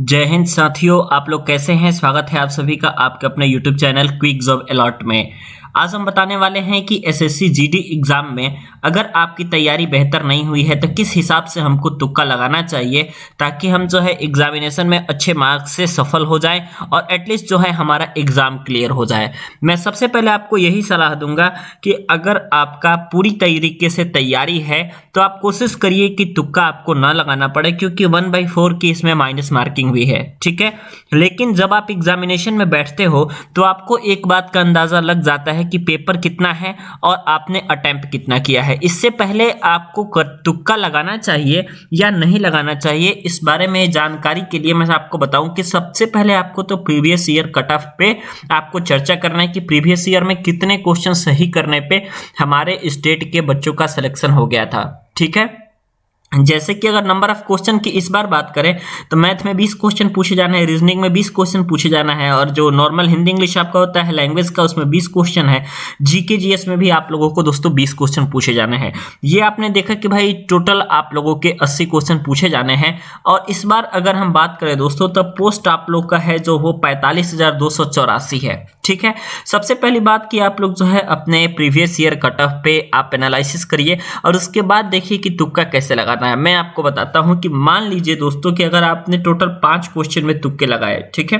जय हिंद साथियों, आप लोग कैसे हैं। स्वागत है आप सभी का आपके अपने YouTube channel quick job alert में। आज हम बताने वाले हैं कि एसएससी जीडी एग्जाम में अगर आपकी तैयारी बेहतर नहीं हुई है तो किस हिसाब से हमको तुक्का लगाना चाहिए ताकि हम जो है एग्जामिनेशन में अच्छे मार्क्स से सफल हो जाएं और एटलीस्ट जो है हमारा एग्जाम क्लियर हो जाए। मैं सबसे पहले आपको यही सलाह दूंगा कि अगर आपका पूरी तरीके से तैयारी है तो आप कोशिश करिए कि तुक्का आपको ना लगाना पड़े, क्योंकि 1/4 की इसमें माइनस मार्किंग भी है, ठीक है। लेकिन जब आप एग्जामिनेशन में बैठते हो तो आपको एक बात का अंदाजा लग जाता है कि पेपर कितना है और आपने अटेम्प्ट कितना किया है। इससे पहले आपको तुक्का लगाना चाहिए या नहीं लगाना चाहिए, इस बारे में जानकारी के लिए मैं आपको बताऊं कि सबसे पहले आपको तो प्रीवियस ईयर कट ऑफ पे आपको चर्चा करना है कि प्रीवियस ईयर में कितने क्वेश्चन सही करने पे हमारे स्टेट के बच्चों का सिलेक्शन हो गया था, ठीक है। जैसे कि अगर नंबर ऑफ क्वेश्चन की इस बार बात करें तो मैथ में 20 क्वेश्चन पूछे जाना है, रीजनिंग में 20 क्वेश्चन पूछे जाना है, और जो नॉर्मल हिंदी इंग्लिश आपका होता है लैंग्वेज का उसमें 20 क्वेश्चन है। जीके जीएस में भी आप लोगों को दोस्तों 20 क्वेश्चन पूछे जाने हैं। ये आपने देखा कि भाई टोटल आप लोगों के 80 क्वेश्चन पूछे जाने हैं। और इस बार अगर हम बात करें दोस्तों तब पोस्ट आप लोग का है जो वो 45,284 है, ठीक है। सबसे पहली बात कि आप लोग जो है अपने प्रीवियस ईयर कट ऑफ पे आप एनालिसिस करिए और उसके बाद देखिए कि तुक्का कैसे लगाना है। मैं आपको बताता हूं कि मान लीजिए दोस्तों कि अगर आपने टोटल 5 क्वेश्चन में तुक्के लगाए, ठीक है,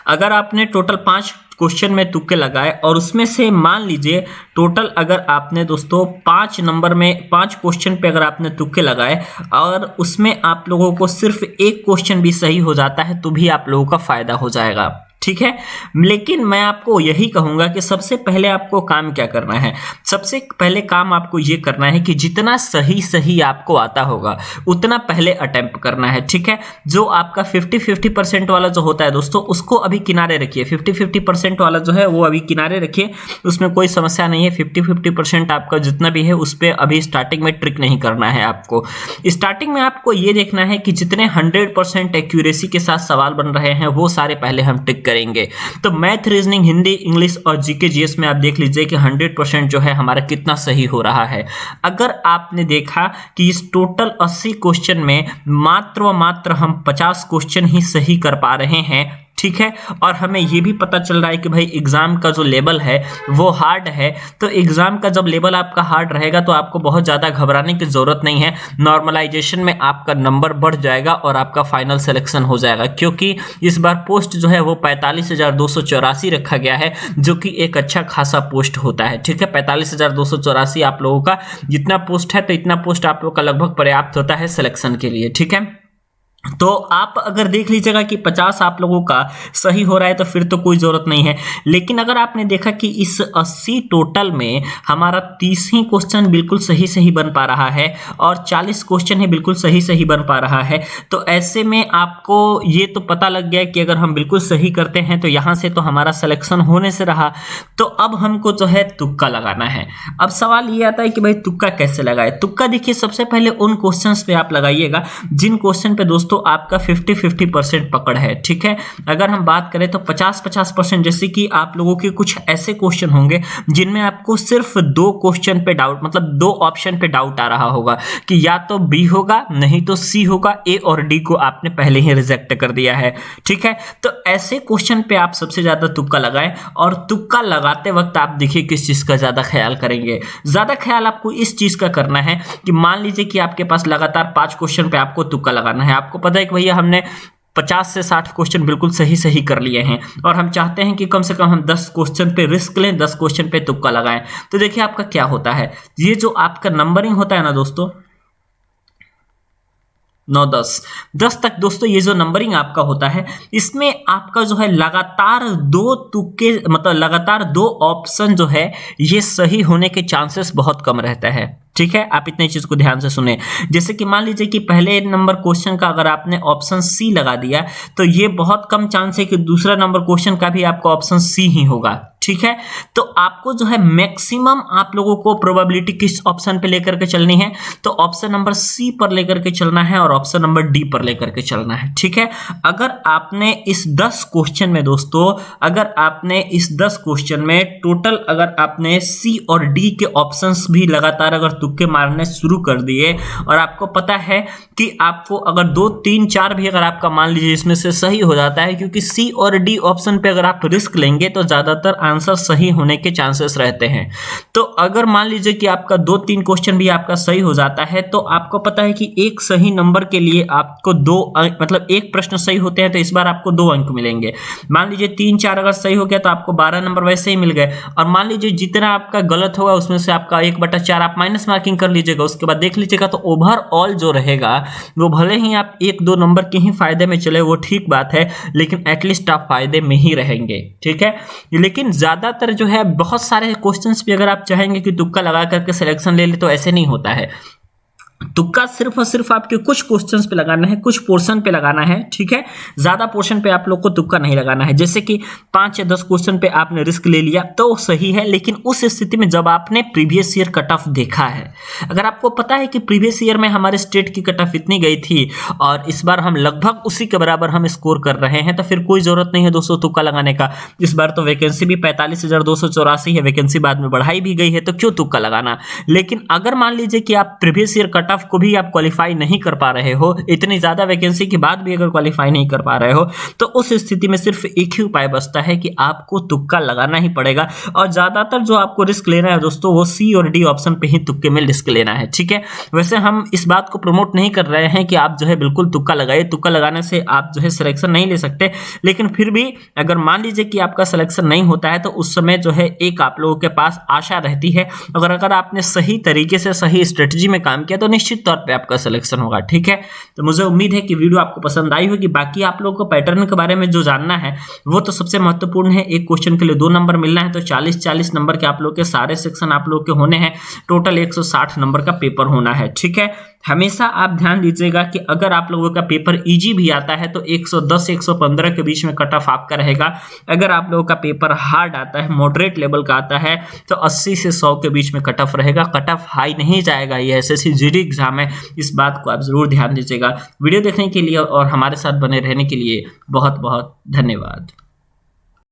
अगर आपने टोटल 5 क्वेश्चन में तुक्के लगाए और उसमें से मान लीजिए टोटल अगर आपने दोस्तों 5 नंबर में 5 क्वेश्चन पे अगर आपने तुक्के लगाए और उसमें आप लोगों को सिर्फ एक क्वेश्चन भी सही हो जाता है तो भी आप लोगों का फायदा हो जाएगा, ठीक है। लेकिन मैं आपको यही कहूंगा कि सबसे पहले आपको काम क्या करना है। सबसे पहले काम आपको ये करना है कि जितना सही आपको आता होगा उतना पहले अटेम्प्ट करना है, ठीक है। जो आपका 50-50% वाला जो होता है दोस्तों उसको अभी किनारे रखिए। 50-50% वाला जो है वो अभी किनारे रखिए, उसमें कोई समस्या नहीं है। 50-50% आपका जितना भी है उस पर अभी स्टार्टिंग में ट्रिक नहीं करना है। आपको स्टार्टिंग में आपको ये देखना है कि जितने 100% एक्यूरेसी के साथ सवाल बन रहे हैं वो सारे पहले हम ट्रिक करेंगे। तो मैथ, रीजनिंग, हिंदी, इंग्लिश और जीके जीएस में आप देख लीजिए कि 100% जो है हमारा कितना सही हो रहा है। अगर आपने देखा कि इस टोटल 80 क्वेश्चन में मात्र व मात्र हम 50 क्वेश्चन ही सही कर पा रहे हैं, ठीक है, और हमें ये भी पता चल रहा है कि भाई एग्जाम का जो लेवल है वो हार्ड है। तो एग्जाम का जब लेवल आपका हार्ड रहेगा तो आपको बहुत ज़्यादा घबराने की ज़रूरत नहीं है। नॉर्मलाइजेशन में आपका नंबर बढ़ जाएगा और आपका फाइनल सिलेक्शन हो जाएगा, क्योंकि इस बार पोस्ट जो है वो 45,284 रखा गया है, जो कि एक अच्छा खासा पोस्ट होता है, ठीक है। 45,284 आप लोगों का जितना पोस्ट है तो इतना पोस्ट आप लोग का लगभग पर्याप्त होता है सिलेक्शन के लिए, ठीक है। तो आप अगर देख लीजिएगा कि 50 आप लोगों का सही हो रहा है तो फिर तो कोई ज़रूरत नहीं है। लेकिन अगर आपने देखा कि इस 80 टोटल में हमारा 30 ही क्वेश्चन बिल्कुल सही बन पा रहा है और 40 क्वेश्चन है बिल्कुल सही बन पा रहा है, तो ऐसे में आपको ये तो पता लग गया कि अगर हम बिल्कुल सही करते हैं तो यहाँ से तो हमारा सिलेक्शन होने से रहा। तो अब हमको जो है तुक्का लगाना है। अब सवाल ये आता है कि भाई तुक्का कैसे लगाए। तुक्का देखिए सबसे पहले उन क्वेश्चन पे आप लगाइएगा जिन क्वेश्चन पे दोस्तों आपका 50-50% पकड़ है, ठीक है। अगर हम बात करें तो 50-50%, जैसे कि आप लोगों के कुछ ऐसे क्वेश्चन होंगे जिनमें आपको सिर्फ 2 क्वेश्चन पे डाउट, मतलब 2 ऑप्शन पे डाउट आ रहा होगा कि या तो बी होगा नहीं तो सी होगा, ए और डी को आपने पहले ही रिजेक्ट कर दिया है, ठीक है। तो ऐसे क्वेश्चन पे आप सबसे ज्यादा तुक्का लगाएं और तुक्का लगाते वक्त आप देखिए किस चीज का ज्यादा ख्याल करेंगे। ज्यादा ख्याल आपको इस चीज का करना है कि मान लीजिए कि आपके पास लगातार 5 क्वेश्चन पे आपको तुक्का लगाना है। आपको पता है कि भैया हमने 50 से 60 क्वेश्चन बिल्कुल सही कर लिए हैं और हम चाहते हैं कि कम से कम हम 10 क्वेश्चन पे रिस्क लें, 10 क्वेश्चन पे तुक्का लगाएं। तो देखिए आपका क्या होता है, ये जो आपका नंबरिंग होता है ना दोस्तों 9-10 तक दोस्तों, ये जो नंबरिंग आपका होता है इसमें आपका जो है लगातार 2 तुक्के, मतलब लगातार 2 ऑप्शन जो है ये सही होने के चांसेस बहुत कम रहता है, ठीक है। आप इतने चीज को ध्यान से सुने। जैसे कि मान लीजिए कि पहले नंबर क्वेश्चन का अगर आपने ऑप्शन सी लगा दिया तो ये बहुत कम चांस है कि दूसरा नंबर क्वेश्चन का भी आपका ऑप्शन सी ही होगा, ठीक है। तो आपको जो है मैक्सिमम आप लोगों को प्रोबेबिलिटी किस ऑप्शन पे लेकर के चलनी है, तो ऑप्शन नंबर सी पर लेकर के चलना है और ऑप्शन नंबर डी पर लेकर के चलना है, ठीक है। अगर आपने इस 10 क्वेश्चन में दोस्तों, अगर आपने इस 10 क्वेश्चन में टोटल अगर आपने सी और डी के ऑप्शंस भी लगातार अगर तुक्के मारने शुरू कर दिए और आपको पता है कि आपको अगर 2, 3, 4 भी अगर आपका मान लीजिए इसमें से सही हो जाता है, क्योंकि सी और डी ऑप्शन पे अगर आप रिस्क लेंगे तो ज्यादातर आंसर सही होने के चांसेस रहते हैं। तो अगर मान लीजिए कि आपका 2-3 क्वेश्चन भी आपका सही हो जाता है तो आपको पता है कि एक सही नंबर के लिए आपको 2 अंक, मतलब एक प्रश्न सही होते हैं तो इस बार आपको 2 अंक मिलेंगे। मान लीजिए 3-4 अगर सही हो गया तो आपको 12 नंबर वैसे ही मिल गए। और मान लीजिए जितना आपका गलत होगा उसमें से आपका 1/4 आप माइनस मार्किंग कर लीजिएगा, उसके बाद देख लीजिएगा तो ओवरऑल जो रहेगा वो भले ही आप 1-2 नंबर के ही फायदे में चले, वो ठीक बात है, लेकिन एटलीस्ट आप फायदे में ही रहेंगे, ठीक है। लेकिन ज्यादातर जो है बहुत सारे क्वेश्चंस भी अगर आप चाहेंगे कि तुक्का लगा करके सिलेक्शन ले ले तो ऐसे नहीं होता है। तुक्का सिर्फ और सिर्फ आपके कुछ क्वेश्चंस पे लगाना है, कुछ पोर्शन पे लगाना है, ठीक है। ज्यादा पोर्शन पे आप लोग को तुक्का नहीं लगाना है। जैसे कि 5 या 10 क्वेश्चन पे आपने रिस्क ले लिया तो सही है, लेकिन उस स्थिति में जब आपने प्रीवियस ईयर कट ऑफ देखा है, अगर आपको पता है कि प्रीवियस ईयर में हमारे स्टेट की कट ऑफ इतनी गई थी और इस बार हम लगभग उसी के बराबर हम स्कोर कर रहे हैं, तो फिर कोई जरूरत नहीं है दोस्तों तुक्का लगाने का। इस बार तो वैकेंसी भी 45,284 है, वैकेंसी बाद में बढ़ाई भी गई है, तो क्यों तुक्का लगाना। लेकिन अगर मान लीजिए कि आप प्रीवियस ईयर कट ऑफ को भी आप क्वालिफाई नहीं कर पा रहे हो, इतनी ज्यादा वैकेंसी के बाद भी अगर क्वालिफाई नहीं कर पा रहे हो, तो उस स्थिति में सिर्फ एक ही उपाय बचता है कि आपको तुक्का लगाना ही पड़ेगा। और ज्यादातर जो आपको रिस्क लेना है दोस्तों वो सी और डी ऑप्शन पे ही तुक्के में रिस्क लेना है, ठीक है। वैसे हम इस बात को प्रमोट नहीं कर रहे हैं कि आप जो है बिल्कुल तुक्का लगाइए, तुक्का लगाने से आप जो है सिलेक्शन नहीं ले सकते, लेकिन फिर भी अगर मान लीजिए कि आपका सिलेक्शन नहीं होता है तो उस समय जो है एक आप लोगों के पास आशा रहती है। अगर आपने सही तरीके से सही स्ट्रेटजी में काम किया तो निश्चित तौर पे आपका सिलेक्शन होगा, ठीक है। तो मुझे उम्मीद है कि वीडियो आपको पसंद आई होगी। बाकी आप लोगों को पैटर्न के बारे में जो जानना है वो तो सबसे महत्वपूर्ण है। एक क्वेश्चन के लिए 2 नंबर मिलना है तो 40-40 नंबर के आप लोग के सारे सेक्शन आप लोग के होने हैं, टोटल 160 नंबर का पेपर होना है, ठीक है। हमेशा आप ध्यान दीजिएगा कि अगर आप लोगों का पेपर इजी भी आता है तो 110-115 के बीच में कट ऑफ आपका रहेगा। अगर आप लोगों का पेपर हार्ड आता है, मॉडरेट लेवल का आता है, तो 80 से 100 के बीच में कट ऑफ रहेगा। कट ऑफ हाई नहीं जाएगा, ये एसएससी जीडी एग्जाम है, इस बात को आप जरूर ध्यान दीजिएगा। वीडियो देखने के लिए और हमारे साथ बने रहने के लिए बहुत बहुत धन्यवाद।